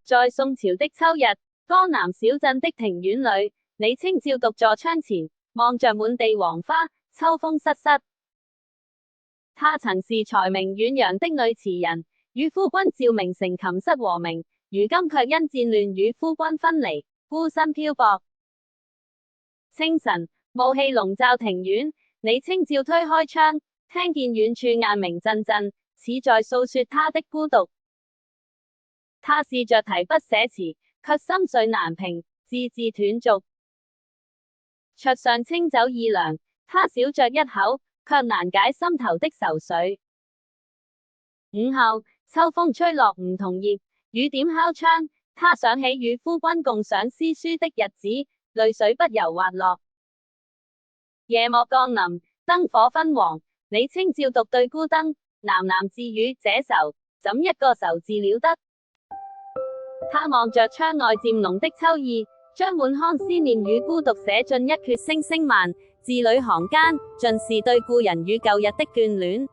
在宋朝的秋日，江南小鎮的庭院裏，李清照獨坐窗前，望着滿地黃花，秋風瑟瑟。她曾是才名遠揚的女詞人，與夫君趙明誠琴瑟和鳴，如今卻因戰亂與夫君分離，孤身漂泊。清晨，霧氣籠罩庭院，李清照推開窗，聽見遠處雁鳴陣陣，似在訴說她的孤獨。她試着提筆寫詞，卻心緒難平，字字斷續。桌上清酒已涼，她小酌一口，卻難解心頭的愁緒。午後，秋風吹落梧桐葉，雨點敲窗，她想起與夫君共賞詩書的日子，淚水不由滑落。夜幕降臨，燈火昏黃，李清照獨對孤燈，喃喃自語：這愁，怎一個愁字了得？他望着窗外漸濃的秋意，將滿腔思念與孤獨寫進一闕聲聲慢，字裏行間盡是對故人與舊日的眷戀。